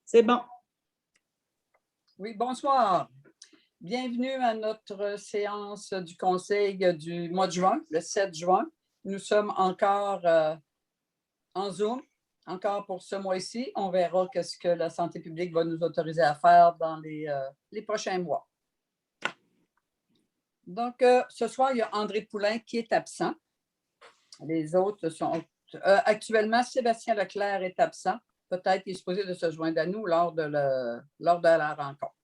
C'est bon. Oui, bonsoir. Bienvenue à notre séance du Conseil du mois de juin, le 7 juin. Nous sommes encore en Zoom, encore pour ce mois-ci. On verra ce que la santé publique va nous autoriser à faire dans les prochains mois. Donc, ce soir, il y a André Poulain qui est absent. Les autres sont... actuellement, Sébastien Leclerc est absent. Peut-être qu'il est supposé de se joindre à nous lors de la rencontre.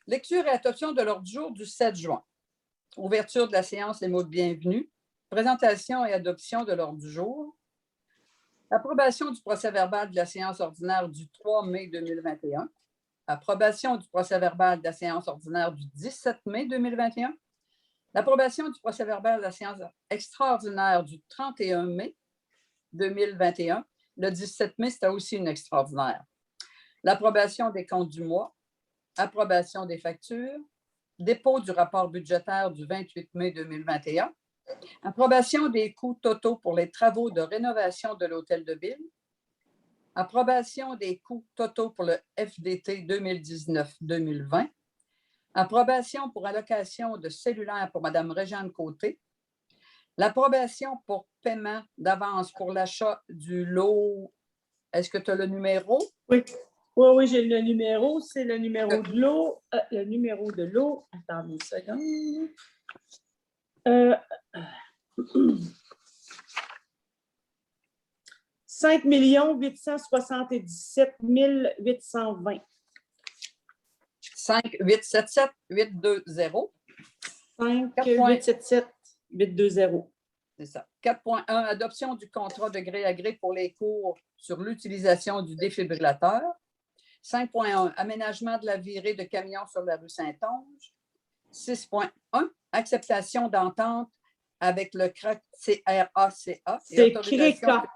Lecture et adoption de l'ordre du jour du 7 juin. Ouverture de la séance, les mots de bienvenue. Présentation et adoption de l'ordre du jour. Approbation du procès-verbal de la séance ordinaire du 3 mai 2021. Approbation du procès-verbal de la séance ordinaire du 17 mai 2021. L'approbation du procès-verbal de la séance extraordinaire du 31 mai 2021. Le 17 mai, c'était aussi une extraordinaire. L'approbation des comptes du mois. Approbation des factures. Dépôt du rapport budgétaire du 28 mai 2021. Approbation des coûts totaux pour les travaux de rénovation de l'Hôtel de Ville. Approbation des coûts totaux pour le FDT 2019-2020. Approbation pour allocation de cellulaire pour Mme Réjeanne Côté. L'approbation pour paiement d'avance pour l'achat du lot. Est-ce que tu as le numéro? Oui. Oui, j'ai le numéro. C'est le numéro de l'eau. Le numéro de l'eau. Attendez une seconde. 5 877 820. 5 877 820. 5 877 820. C'est ça. 4.1, adoption du contrat de gré à gré pour les cours sur l'utilisation du défibrillateur. 5.1, aménagement de la virée de camions sur la rue Saint-Onge. 6.1, acceptation d'entente avec le CRACA. C'est CRECA,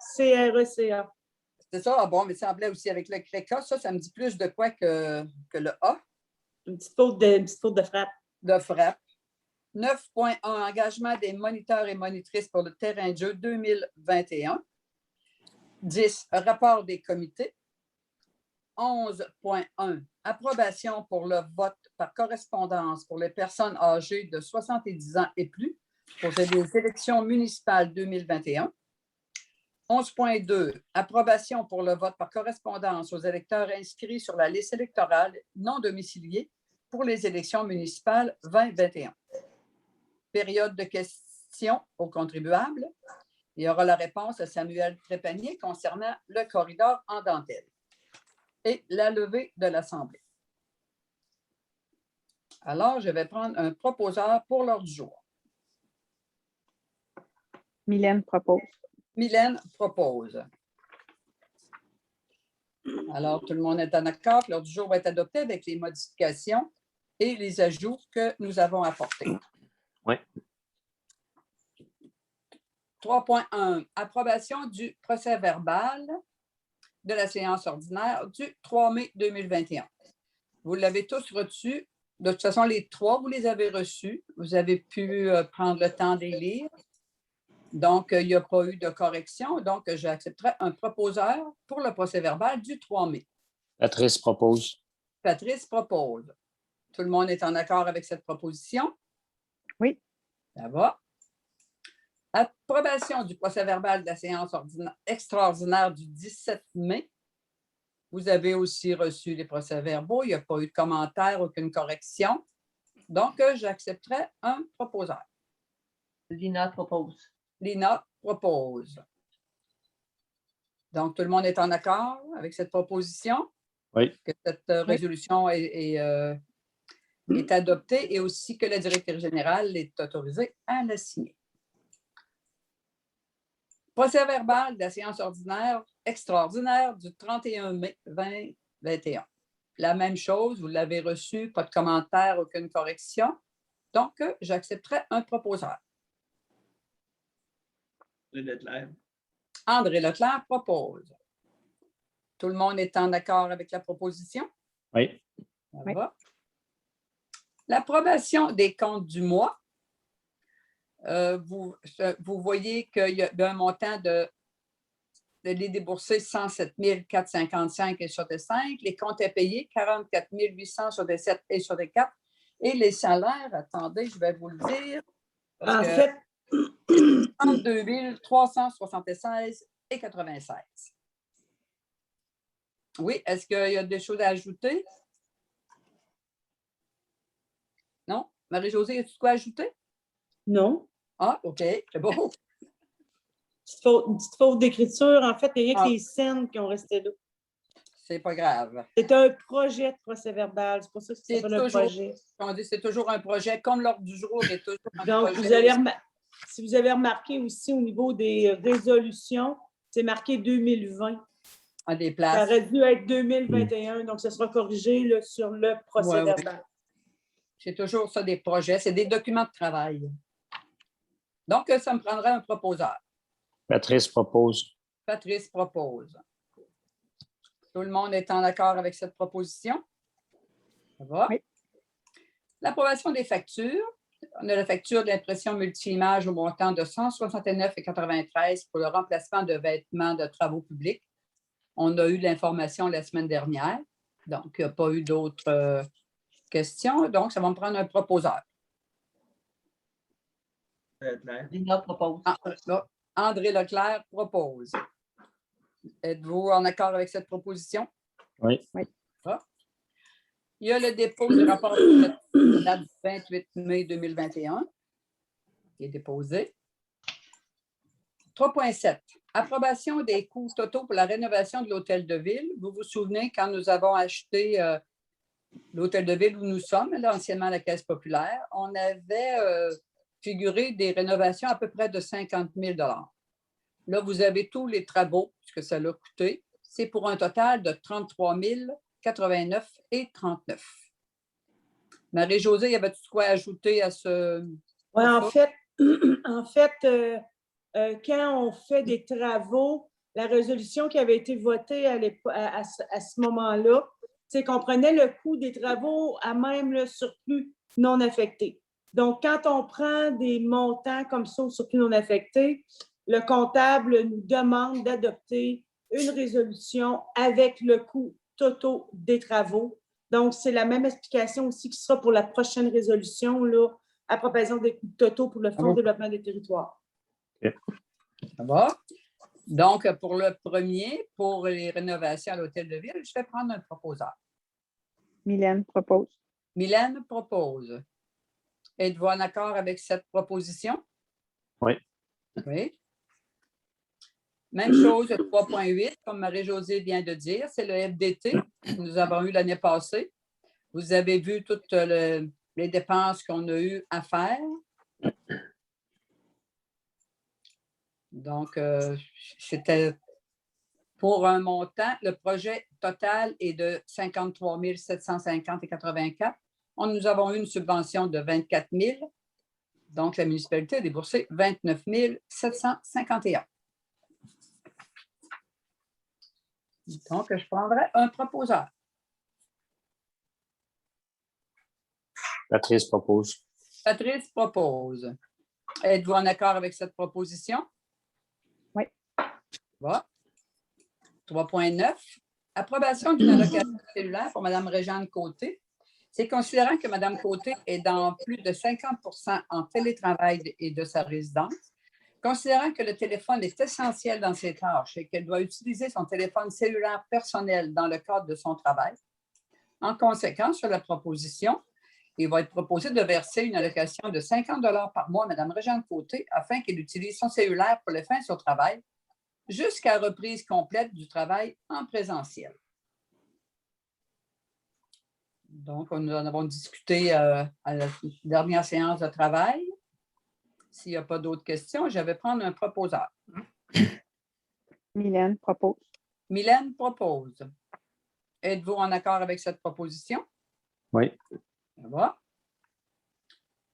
C-R-E-C-A. C'est ça? Ah bon, mais ça semblait aussi avec le CRECA. Ça me dit plus de quoi que le A. Une petite faute de frappe. De frappe. 9.1, engagement des moniteurs et monitrices pour le terrain de jeu 2021. 10, rapport des comités. 11.1, approbation pour le vote par correspondance pour les personnes âgées de 70 ans et plus pour les élections municipales 2021. 11.2, approbation pour le vote par correspondance aux électeurs inscrits sur la liste électorale non domiciliée pour les élections municipales 2021. Période de questions aux contribuables. Il y aura la réponse à Samuel Trépanier concernant le corridor en dentelle et la levée de l'Assemblée. Alors, je vais prendre un proposeur pour l'ordre du jour. Mylène propose. Mylène propose. Alors, tout le monde est en accord. L'ordre du jour va être adopté avec les modifications et les ajouts que nous avons apportés. Oui. 3.1, approbation du procès-verbal de la séance ordinaire du 3 mai 2021. Vous l'avez tous reçu. De toute façon, les trois, vous les avez reçus. Vous avez pu prendre le temps de les lire. Donc, il n'y a pas eu de correction. Donc, j'accepterai un proposeur pour le procès-verbal du 3 mai. Patrice propose. Patrice propose. Tout le monde est en accord avec cette proposition? Oui. Ça va. Approbation du procès-verbal de la séance extraordinaire du 17 mai. Vous avez aussi reçu les procès-verbaux. Il n'y a pas eu de commentaire, aucune correction. Donc, j'accepterai un proposeur. Lina propose. Lina propose. Donc, tout le monde est en accord avec cette proposition? Oui. Que cette résolution est adoptée et aussi que la directrice générale est autorisée à la signer. Procès-verbal de la séance ordinaire extraordinaire du 31 mai 2021. La même chose, vous l'avez reçu, pas de commentaire, aucune correction. Donc, j'accepterai un proposeur. Leclerc. André Leclerc propose. Tout le monde est en accord avec la proposition? Oui. Ça va. L'approbation des comptes du mois. Vous voyez qu'il y a un montant de les déboursés 107 455 et sur des 5, les comptes à payer 44 800 sur des 7 et sur des 4, et les salaires, attendez, je vais vous le dire, parce En que fait, 32 376 et 96. Oui, est-ce qu'il y a des choses à ajouter? Non? Marie-Josée, as-tu quoi ajouter? non. Ah, OK, c'est beau. Une petite faute d'écriture. En fait, il n'y a rien Ah. que les scènes qui ont resté là. C'est pas grave. C'est un projet de procès-verbal. C'est pour ça que ça C'est s'appelle un toujours- projet. On dit c'est toujours un projet, comme l'ordre du jour est toujours un Donc, projet. si vous avez remarqué aussi au niveau des résolutions, c'est marqué 2020. À des Ça places. aurait dû être 2021, donc ça sera corrigé là, sur le procès Ouais, ouais. verbal. C'est toujours ça, des projets. C'est des documents de travail. Donc, ça me prendrait un proposeur. Patrice propose. Patrice propose. Tout le monde est en accord avec cette proposition? Ça va? Oui. L'approbation des factures. On a la facture d'impression multi-image au montant de 169,93 pour le remplacement de vêtements de travaux publics. On a eu l'information la semaine dernière, donc il n'y a pas eu d'autres questions. Donc, ça va me prendre un proposeur. Lina propose. André Leclerc propose. Êtes-vous en accord avec cette proposition? Oui. Ah. Il y a le dépôt du rapport de date du 28 mai 2021 qui est déposé. 3.7. Approbation des coûts totaux pour la rénovation de l'hôtel de ville. Vous vous souvenez quand nous avons acheté l'hôtel de ville où nous sommes, là, anciennement la Caisse populaire, on avait figuré des rénovations à peu près de 50 000 $. Là, vous avez tous les travaux, ce que ça l'a coûté. C'est pour un total de 33 089 et 39. Marie-Josée, y avait-tu quoi ajouter à ce... Oui, en fait, quand on fait des travaux, la résolution qui avait été votée à ce moment-là, c'est qu'on prenait le coût des travaux à même le surplus non affecté. Donc, quand on prend des montants comme ça au surplus non affecté, le comptable nous demande d'adopter une résolution avec le coût total des travaux. Donc, c'est la même explication aussi qui sera pour la prochaine résolution, là, à propos des coûts totaux pour le Fonds de développement des territoires. Ça va? Donc, pour le premier, pour les rénovations à l'hôtel de ville, je vais prendre un proposeur. Mylène propose. Mylène propose. Êtes-vous en accord avec cette proposition? Oui. Oui. Même chose, 3.8, comme Marie-Josée vient de dire, c'est le FDT que nous avons eu l'année passée. Vous avez vu toutes les dépenses qu'on a eues à faire. Donc, c'était pour un montant, le projet total est de 53 750 et 84. Nous avons eu une subvention de 24 000. Donc, la municipalité a déboursé 29 751. Donc, je prendrai un proposeur. Patrice propose. Patrice propose. Êtes-vous en accord avec cette proposition? Oui. Va. 3.9. Approbation d'une allocation cellulaire pour Mme Réjeanne Côté. C'est considérant que Mme Côté est dans plus de 50 en télétravail et de sa résidence, considérant que le téléphone est essentiel dans ses tâches et qu'elle doit utiliser son téléphone cellulaire personnel dans le cadre de son travail. En conséquence, sur la proposition, il va être proposé de verser une allocation de 50 $ par mois à Mme Réjeanne Côté afin qu'elle utilise son cellulaire pour les fins de son travail jusqu'à reprise complète du travail en présentiel. Donc, nous en avons discuté à la dernière séance de travail. S'il n'y a pas d'autres questions, je vais prendre un proposeur. Mylène propose. Mylène propose. Êtes-vous en accord avec cette proposition? Oui. Ça va.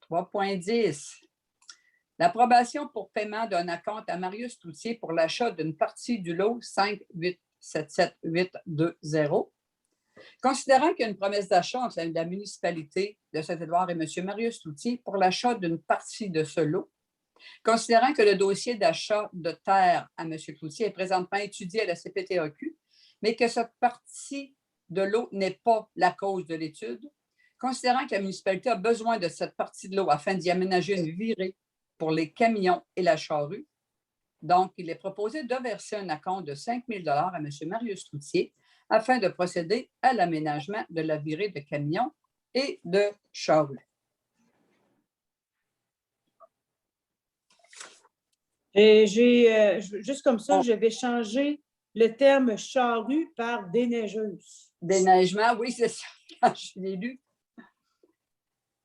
3.10. L'approbation pour paiement d'un acompte à Marius Cloutier pour l'achat d'une partie du lot 5877820. Considérant qu'il y a une promesse d'achat entre la municipalité de Saint-Édouard et M. Marius Cloutier pour l'achat d'une partie de ce lot, Considérant que le dossier d'achat de terre à M. Cloutier est présentement étudié à la CPTAQ, mais que cette partie de l'eau n'est pas la cause de l'étude, considérant que la municipalité a besoin de cette partie de l'eau afin d'y aménager une virée pour les camions et la charrue, donc il est proposé de verser un acompte de 5 000 $ à M. Marius Cloutier afin de procéder à l'aménagement de la virée de camions et de charrue. Et juste comme ça, je vais changer le terme charrue par déneigeuse. Déneigement, oui, c'est ça. Quand je l'ai lu.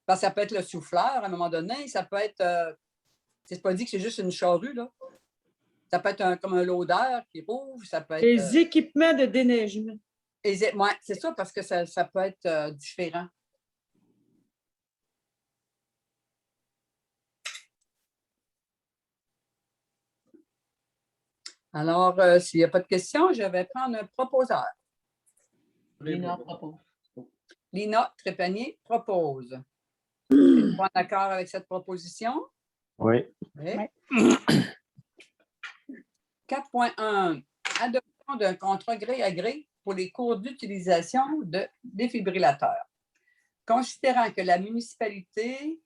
Parce que ça peut être le souffleur à un moment donné, ça peut être. C'est pas dit que c'est juste une charrue, là. Ça peut être comme un loader qui rouvre, ça peut être. Les équipements de déneigement. Oui, c'est ça, parce que ça peut être différent. Alors, s'il n'y a pas de questions, je vais prendre un proposeur. Lina propose. Lina Trépanier propose. Êtes-vous en accord avec cette proposition? Oui. Oui. Oui. 4.1. Adoption d'un contrat gré à gré pour les cours d'utilisation de défibrillateurs. Considérant que la municipalité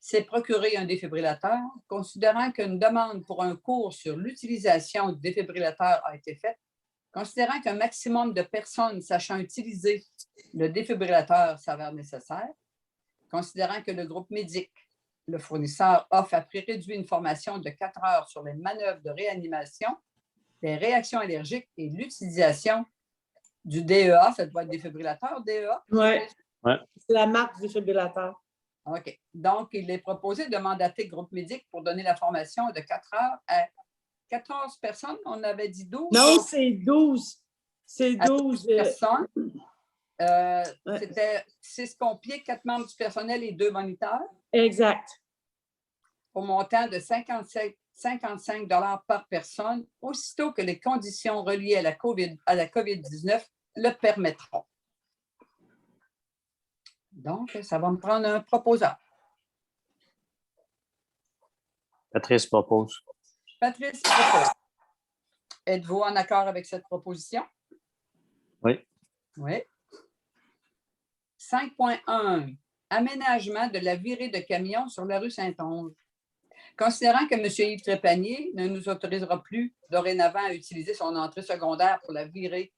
s'est procuré un défibrillateur, considérant qu'une demande pour un cours sur l'utilisation du défibrillateur a été faite, considérant qu'un maximum de personnes sachant utiliser le défibrillateur s'avère nécessaire, considérant que le groupe médic, le fournisseur, offre à prix réduit une formation de 4 heures sur les manœuvres de réanimation, les réactions allergiques et l'utilisation du DEA, ça doit être défibrillateur, DEA? Oui. Ouais. C'est la marque du défibrillateur. OK. Donc, il est proposé de mandater le groupe médic pour donner la formation de 4 heures à 14 personnes. On avait dit 12? Non, c'est 12. C'est 12. Personnes. Ouais. C'était 6 pompiers, 4 membres du personnel et 2 moniteurs Exact. au montant de 55 $ par personne, aussitôt que les conditions reliées à la COVID-19 le permettront. Donc, ça va me prendre un proposeur. Patrice propose. Patrice propose. Êtes-vous en accord avec cette proposition? Oui. Oui. 5.1. Aménagement de la virée de camions sur la rue Saint-Onge. Considérant que M. Yves Trépanier ne nous autorisera plus dorénavant à utiliser son entrée secondaire pour la virée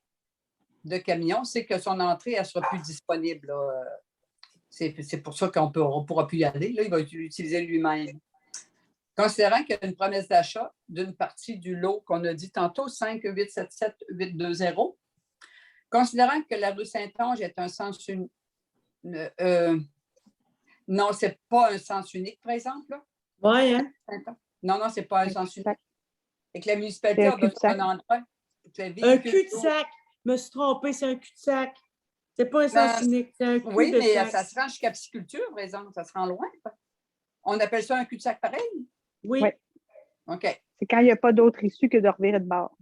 de camions, c'est que son entrée, elle ne sera plus disponible. C'est pour ça qu'on ne pourra plus y aller. Là, il va l'utiliser lui-même. Considérant qu'il y a une promesse d'achat d'une partie du lot qu'on a dit tantôt, 5-877-820, considérant que la rue Saint-Onge est un sens unique. Non, ce n'est pas un sens unique, par exemple. Oui, hein? Non, ce n'est pas un sens unique. Et que la municipalité C'est un a besoin cul-de-sac. d'un endroit. Un cul-de-sac. Je me suis trompée, c'est un cul-de-sac. C'est pas un sens unique, c'est un cul-de-sac. Oui, mais ça se rend jusqu'à pisciculture, par exemple. Ça se rend loin. On appelle ça un cul-de-sac pareil? Oui. Oui. OK. C'est quand il n'y a pas d'autre issue que de revirer de bord.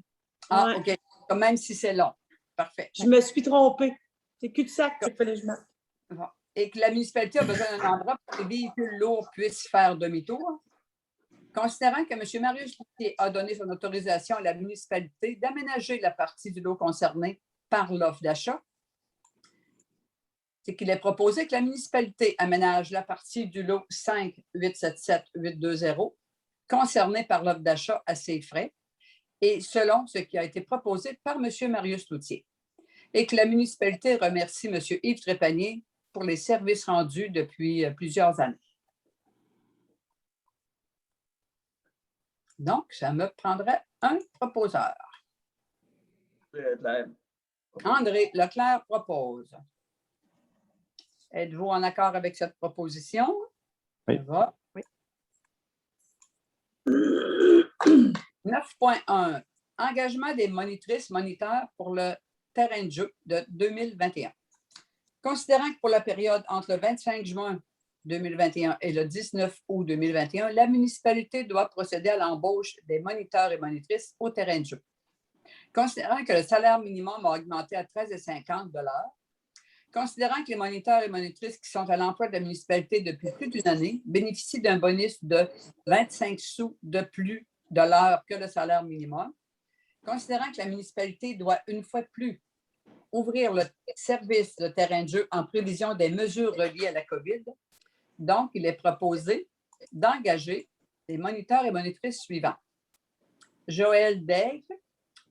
Ah, Ouais. OK. Même si c'est long. Parfait. Je me suis trompée. C'est cul-de-sac qu'il fallait que je marque. Bon. Et que la municipalité a besoin d'un endroit pour que les véhicules lourds puissent faire demi-tour. Considérant que M. Marius Cloutier a donné son autorisation à la municipalité d'aménager la partie du lot concernée par l'offre d'achat, c'est qu'il est proposé que la municipalité aménage la partie du lot 5-877-820 concernée par l'offre d'achat à ses frais et selon ce qui a été proposé par M. Marius Cloutier. Et que la municipalité remercie M. Yves Trépanier pour les services rendus depuis plusieurs années. Donc, ça me prendrait un proposeur. André Leclerc propose. Êtes-vous en accord avec cette proposition? Oui. Ça va. Oui. 9.1. Engagement des monitrices-moniteurs pour le terrain de jeu de 2021. Considérant que pour la période entre le 25 juin 2021 et le 19 août 2021, la municipalité doit procéder à l'embauche des moniteurs et monitrices au terrain de jeu. Considérant que le salaire minimum a augmenté à 13,50 $, Considérant que les moniteurs et monitrices qui sont à l'emploi de la municipalité depuis plus d'une année bénéficient d'un bonus de 25 sous de plus de l'heure que le salaire minimum, considérant que la municipalité doit une fois de plus ouvrir le service de terrain de jeu en prévision des mesures reliées à la COVID, donc il est proposé d'engager les moniteurs et monitrices suivants. Joël Daigle,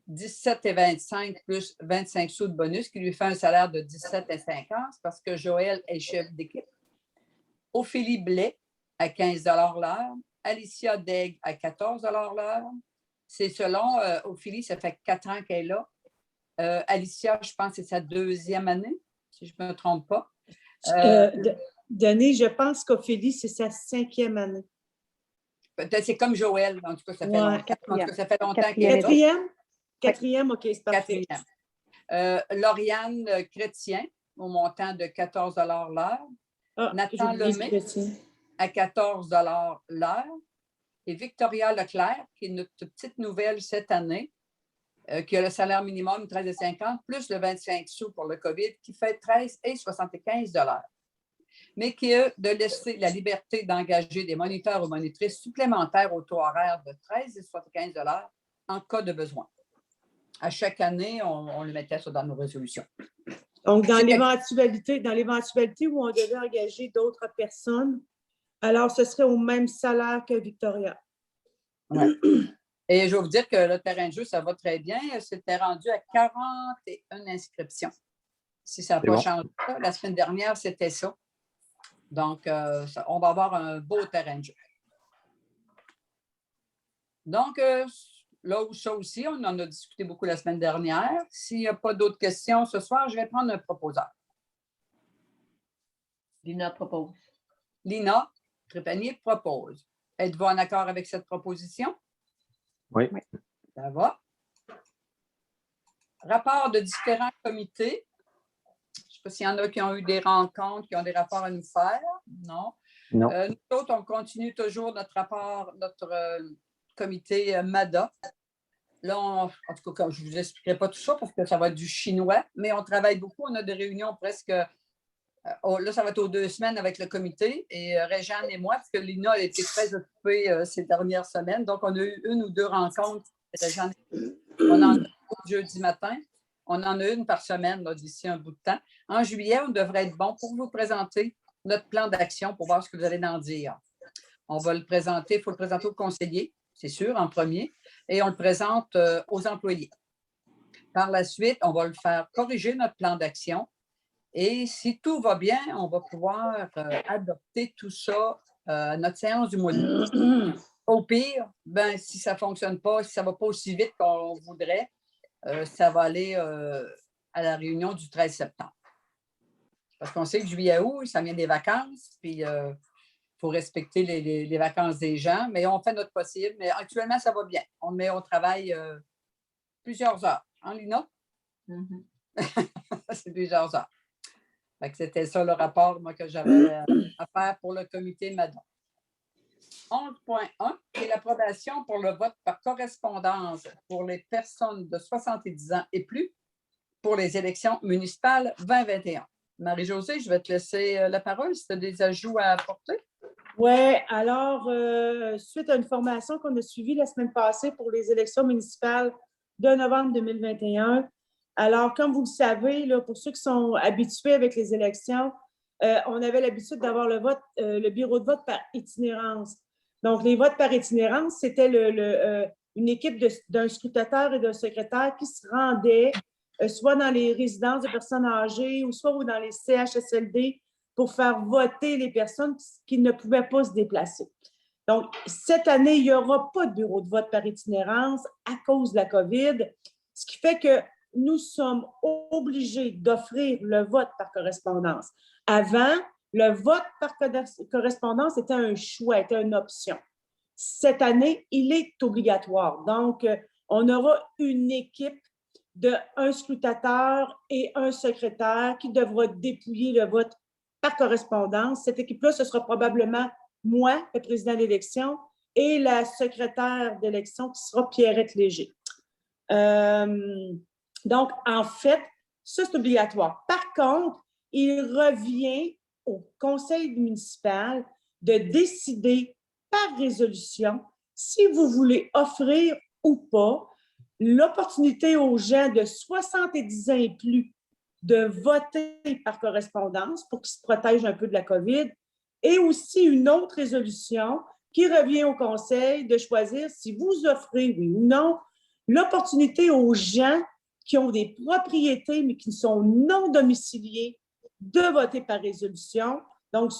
17,25 plus 25 sous de bonus, qui lui fait un salaire de 17,50 parce que Joël est chef d'équipe. Ophélie Blais à 15 l'heure. Alicia Daigle à 14 l'heure. C'est selon Ophélie, ça fait 4 ans qu'elle est là. Alicia, je pense que c'est sa 2e année, si je ne me trompe pas. Denis, je pense qu'Ophélie, c'est sa 5e année. Peut-être c'est comme Joël, en tout cas, ça fait Ouais, longtemps. En tout cas, ça fait longtemps qu'elle est là. Quatrième? Quatrième, OK, c'est parfait. Lauriane Chrétien, au montant de 14 l'heure. Nathan Lemay, à 14 l'heure. Et Victoria Leclerc, qui est notre petite nouvelle cette année, qui a le salaire minimum 13,50 plus le 25 sous pour le COVID, qui fait 13,75 $. Mais qui a de laisser la liberté d'engager des moniteurs ou monitrices supplémentaires au taux horaire de 13,75 $ en cas de besoin. À chaque année, on le mettait ça dans nos résolutions. Donc, dans l'éventualité où on devait engager d'autres personnes, alors ce serait au même salaire que Victoria. Ouais. Et je vais vous dire que le terrain de jeu, ça va très bien. C'était rendu à 41 inscriptions. Si ça n'a pas changé, la semaine dernière, c'était ça. Donc, on va avoir un beau terrain de jeu. Donc, là où ça aussi, on en a discuté beaucoup la semaine dernière. S'il n'y a pas d'autres questions ce soir, je vais prendre un proposeur. Lina propose. Lina Trépanier propose. Êtes-vous en accord avec cette proposition? Oui. Ça va. Rapport de différents comités. Je ne sais pas s'il y en a qui ont eu des rencontres, qui ont des rapports à nous faire. Non. Non. Nous autres, on continue toujours notre rapport, notre comité MADA. Là, en tout cas, je ne vous expliquerai pas tout ça parce que ça va être du chinois, mais on travaille beaucoup. On a des réunions presque. Là, ça va être aux 2 semaines avec le comité et Réjeanne et moi, parce que Lina a été très occupée ces dernières semaines. Donc, on a eu 1 ou 2 rencontres. Réjeanne, on en a une jeudi matin. On en a une par semaine d'ici un bout de temps. En juillet, on devrait être bon pour vous présenter notre plan d'action pour voir ce que vous allez en dire. On va le présenter, il faut le présenter aux conseillers, c'est sûr, en premier, et on le présente aux employés. Par la suite, on va le faire corriger notre plan d'action. Et si tout va bien, on va pouvoir adopter tout ça à notre séance du mois d'août. Au pire, si ça ne fonctionne pas, si ça ne va pas aussi vite qu'on voudrait, ça va aller à la réunion du 13 septembre. Parce qu'on sait que juillet-août, ça vient des vacances, puis il faut respecter les vacances des gens, mais on fait notre possible. Mais actuellement, ça va bien. On met au travail plusieurs heures. Hein, Lina? Mm-hmm. C'est plusieurs heures. C'était ça le rapport moi, que j'avais à faire pour le comité MADA. 11.1, c'est l'approbation pour le vote par correspondance pour les personnes de 70 ans et plus pour les élections municipales 2021. Marie-Josée, je vais te laisser la parole si tu as des ajouts à apporter. Oui, alors, suite à une formation qu'on a suivie la semaine passée pour les élections municipales de novembre 2021, alors, comme vous le savez, là, pour ceux qui sont habitués avec les élections, on avait l'habitude d'avoir le bureau de vote par itinérance. Donc, les votes par itinérance, c'était une équipe d'un scrutateur et d'un secrétaire qui se rendait soit dans les résidences de personnes âgées ou soit dans les CHSLD pour faire voter les personnes qui ne pouvaient pas se déplacer. Donc, cette année, il n'y aura pas de bureau de vote par itinérance à cause de la COVID, ce qui fait que nous sommes obligés d'offrir le vote par correspondance. Avant, le vote par correspondance était un choix, était une option. Cette année, il est obligatoire. Donc, on aura une équipe d'un scrutateur et un secrétaire qui devra dépouiller le vote par correspondance. Cette équipe-là, ce sera probablement moi, le président d'élection, et la secrétaire d'élection qui sera Pierrette Léger. Donc, en fait, ça, c'est obligatoire. Par contre, il revient au conseil municipal de décider par résolution si vous voulez offrir ou pas l'opportunité aux gens de 70 ans et plus de voter par correspondance pour qu'ils se protègent un peu de la COVID, et aussi une autre résolution qui revient au conseil de choisir si vous offrez, oui ou non, l'opportunité aux gens qui ont des propriétés mais qui sont non domiciliés de voter par résolution, donc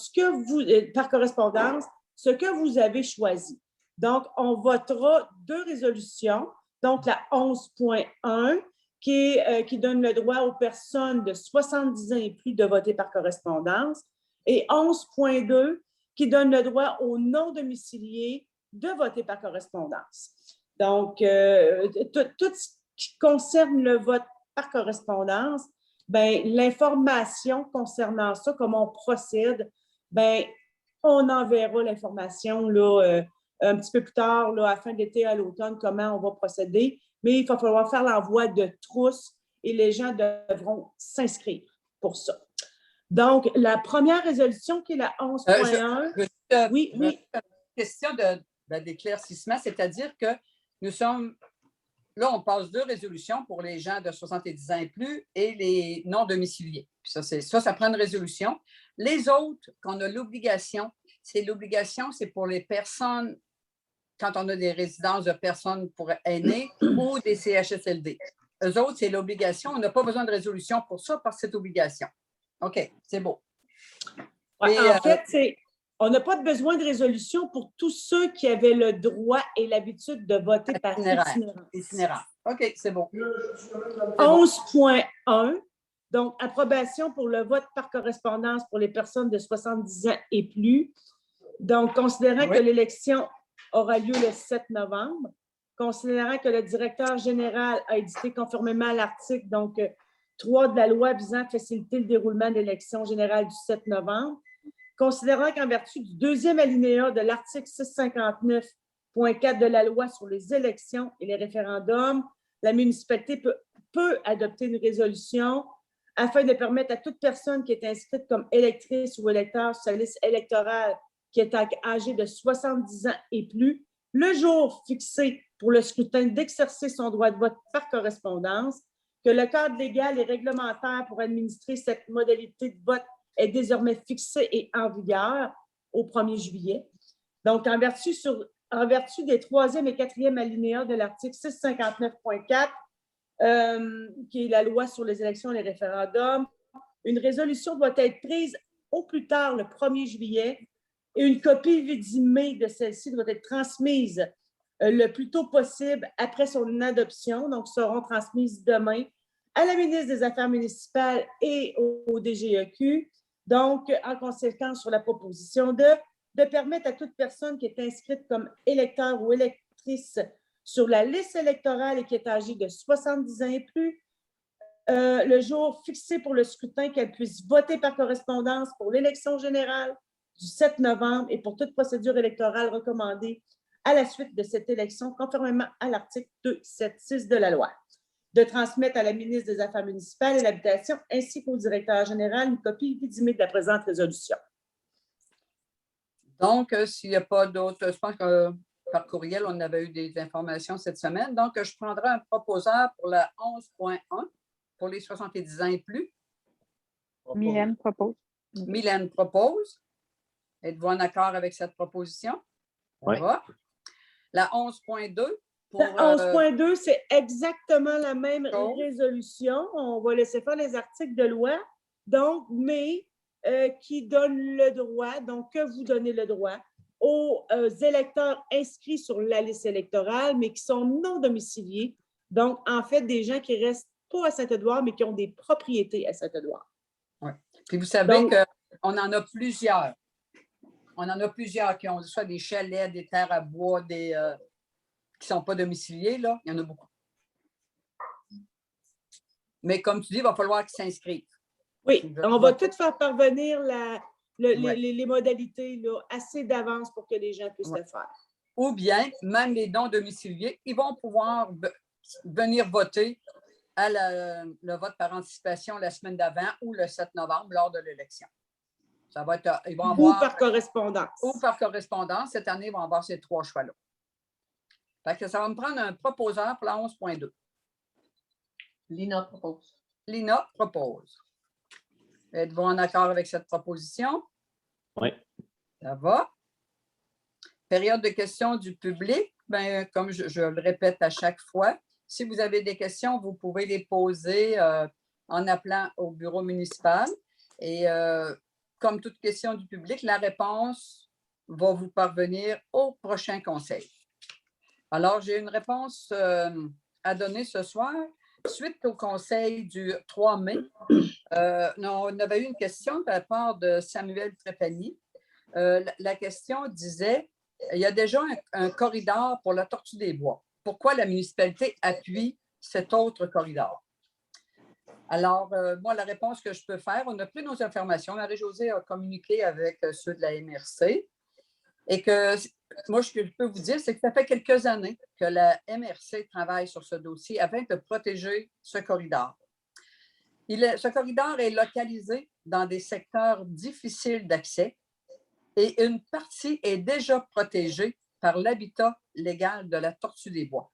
par correspondance, ce que vous avez choisi. Donc, on votera 2 résolutions, donc la 11.1 qui donne le droit aux personnes de 70 ans et plus de voter par correspondance, et 11.2 qui donne le droit aux non-domiciliés de voter par correspondance. Donc, tout ce qui concerne le vote par correspondance, bien, l'information concernant ça, comment on procède, bien, on enverra l'information là, un petit peu plus tard, là, à la fin de l'été, à l'automne, comment on va procéder. Mais il va falloir faire l'envoi de trousses et les gens devront s'inscrire pour ça. Donc, la première résolution, qui est la 11.1. Oui. Une question d'éclaircissement, c'est-à-dire que nous sommes, là, on passe 2 résolutions pour les gens de 70 ans et plus et les non-domiciliés. Ça prend une résolution. Les autres, qu'on a l'obligation, c'est pour les personnes, quand on a des résidences de personnes pour aînés ou des CHSLD. Eux autres, c'est l'obligation. On n'a pas besoin de résolution pour ça, parce que c'est obligation. OK, c'est beau. Ouais, en fait, on n'a pas besoin de résolution pour tous ceux qui avaient le droit et l'habitude de voter par itinéraire. OK, c'est bon. 11.1, donc approbation pour le vote par correspondance pour les personnes de 70 ans et plus. Donc, considérant que l'élection aura lieu le 7 novembre, considérant que le directeur général a édité conformément à l'article 3 de la loi visant à faciliter le déroulement de l'élection générale du 7 novembre, considérant qu'en vertu du 2e alinéa de l'article 659.4 de la loi sur les élections et les référendums, la municipalité peut adopter une résolution afin de permettre à toute personne qui est inscrite comme électrice ou électeur sur sa liste électorale qui est âgée de 70 ans et plus, le jour fixé pour le scrutin d'exercer son droit de vote par correspondance, que le cadre légal et réglementaire pour administrer cette modalité de vote est désormais fixé et en vigueur au 1er juillet. Donc, en vertu des 3e et 4e alinéas de l'article 659.4, qui est la loi sur les élections et les référendums, une résolution doit être prise au plus tard le 1er juillet et une copie vidimée de celle-ci doit être transmise le plus tôt possible après son adoption, donc seront transmises demain à la ministre des Affaires municipales et au DGEQ. Donc, en conséquence, sur la proposition de permettre à toute personne qui est inscrite comme électeur ou électrice sur la liste électorale et qui est âgée de 70 ans et plus, le jour fixé pour le scrutin, qu'elle puisse voter par correspondance pour l'élection générale du 7 novembre et pour toute procédure électorale recommandée à la suite de cette élection, conformément à l'article 276 de la loi. De transmettre à la ministre des Affaires municipales et de l'Habitation ainsi qu'au directeur général une copie vidimée de la présente résolution. Donc, s'il n'y a pas d'autres, je pense que par courriel, on avait eu des informations cette semaine. Donc, je prendrai un proposeur pour la 11.1 pour les 70 ans et plus. Mylène propose. Mylène propose. Êtes-vous en accord avec cette proposition? Oui. La 11.2. La 11.2, c'est exactement la même résolution. On va laisser faire les articles de loi, donc, mais qui donne le droit, donc que vous donnez le droit aux électeurs inscrits sur la liste électorale, mais qui sont non domiciliés. Donc, en fait, des gens qui ne restent pas à Saint-Édouard, mais qui ont des propriétés à Saint-Édouard. Oui. Puis vous savez qu'on en a plusieurs. On en a plusieurs qui ont soit des chalets, des terres à bois, qui ne sont pas domiciliés, là. Il y en a beaucoup. Mais comme tu dis, il va falloir qu'ils s'inscrivent. Oui, on va tout faire parvenir les modalités là, assez d'avance pour que les gens puissent le faire. Ou bien, même les non-domiciliés, ils vont pouvoir venir voter le vote par anticipation la semaine d'avant ou le 7 novembre lors de l'élection. Ça va être, ils vont Ou avoir, par correspondance. ou par correspondance. Cette année, ils vont avoir ces 3 choix-là. Fait que ça va me prendre un proposeur pour la 11.2. Lina propose. Lina propose. Êtes-vous en accord avec cette proposition? Oui. Ça va. Période de questions du public. Bien, comme je le répète à chaque fois, si vous avez des questions, vous pouvez les poser en appelant au bureau municipal. Et comme toute question du public, la réponse va vous parvenir au prochain conseil. Alors, j'ai une réponse à donner ce soir. Suite au conseil du 3 mai, on avait eu une question de la part de Samuel Trépanier. La question disait, il y a déjà un corridor pour la Tortue des Bois. Pourquoi la municipalité appuie cet autre corridor? Alors, moi, la réponse que je peux faire, on a pris nos informations. Marie-Josée a communiqué avec ceux de la MRC et que moi, ce que je peux vous dire, c'est que ça fait quelques années que la MRC travaille sur ce dossier afin de protéger ce corridor. Ce corridor est localisé dans des secteurs difficiles d'accès et une partie est déjà protégée par l'habitat légal de la Tortue des Bois.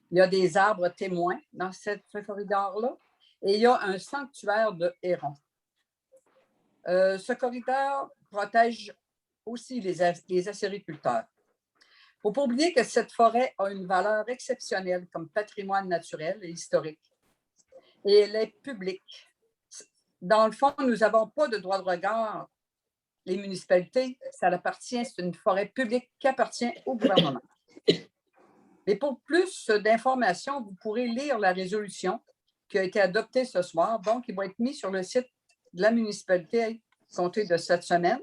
Il y a des arbres témoins dans ce corridor-là et il y a un sanctuaire de hérons. Ce corridor protège aussi les acériculteurs. Il ne faut pas oublier que cette forêt a une valeur exceptionnelle comme patrimoine naturel et historique. Et elle est publique. Dans le fond, nous n'avons pas de droit de regard. Les municipalités, ça appartient, c'est une forêt publique qui appartient au gouvernement. Et pour plus d'informations, vous pourrez lire la résolution qui a été adoptée ce soir. Donc, il va être mis sur le site de la municipalité compté de cette semaine.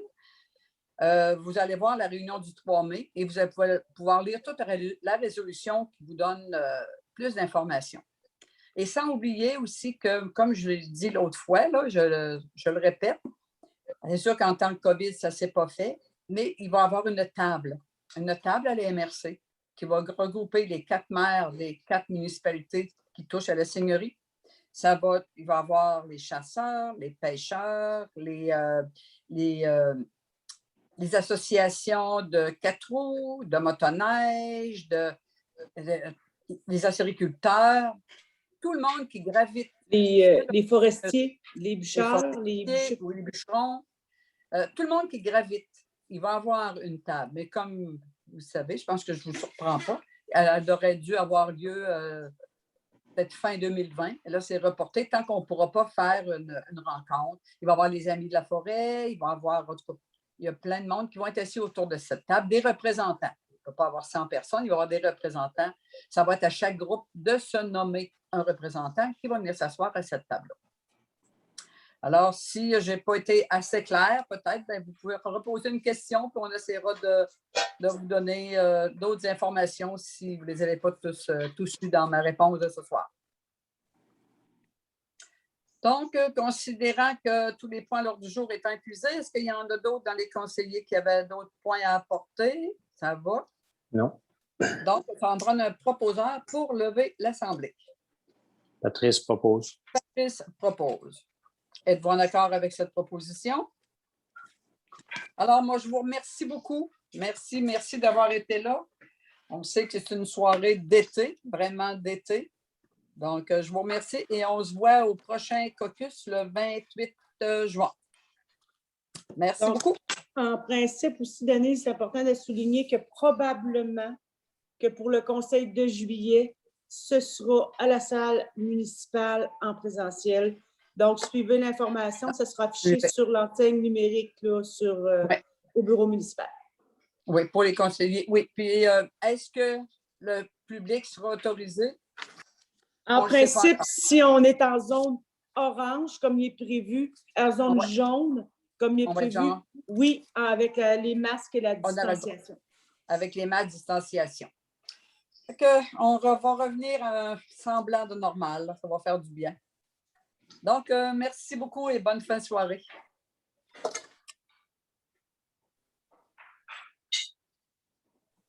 Vous allez voir la réunion du 3 mai et vous allez pouvoir lire toute la résolution qui vous donne plus d'informations. Et sans oublier aussi que, comme je l'ai dit l'autre fois, là, je le répète, c'est sûr qu'en temps de COVID, ça ne s'est pas fait, mais il va y avoir une table à la MRC qui va regrouper les 4 maires des 4 municipalités qui touchent à la seigneurie. Il va y avoir les chasseurs, les pêcheurs, les associations de 4 roues, de motoneige, les acériculteurs, tout le monde qui gravite. Les forestiers, les bûcheurs, les bûcherons, tout le monde qui gravite. Il va y avoir une table. Mais comme vous savez, je pense que je ne vous surprends pas, elle aurait dû avoir lieu peut-être fin 2020. Et là, c'est reporté tant qu'on ne pourra pas faire une rencontre. Il va y avoir les amis de la forêt, il va y avoir, en tout cas, il y a plein de monde qui vont être assis autour de cette table, des représentants. Il ne peut pas avoir 100 personnes, il va y avoir des représentants. Ça va être à chaque groupe de se nommer un représentant qui va venir s'asseoir à cette table-là. Alors, si je n'ai pas été assez claire, peut-être, vous pouvez reposer une question, puis on essaiera de vous donner d'autres informations si vous ne les avez pas tous lues dans ma réponse de ce soir. Donc, considérant que tous les points à l'ordre du jour étant épuisés, est-ce qu'il y en a d'autres dans les conseillers qui avaient d'autres points à apporter? Ça va? Non. Donc, ça en prend un proposeur pour lever l'Assemblée. Patrice propose. Patrice propose. Êtes-vous en accord avec cette proposition? Alors, moi, je vous remercie beaucoup. Merci d'avoir été là. On sait que c'est une soirée d'été, vraiment d'été. Donc, je vous remercie et on se voit au prochain caucus le 28 juin. Merci beaucoup. En principe aussi, Denise, c'est important de souligner que probablement que pour le conseil de juillet, ce sera à la salle municipale en présentiel. Donc, suivez l'information, ça sera affiché sur l'enseigne numérique là, au bureau municipal. Oui, pour les conseillers. Oui, puis est-ce que le public sera autorisé? En principe, si on est en zone orange, comme il est prévu, en zone jaune, comme il est prévu, oui, avec les masques et la distanciation. Avec les masques, distanciation. On va revenir à un semblant de normal. Ça va faire du bien. Donc, merci beaucoup et bonne fin de soirée.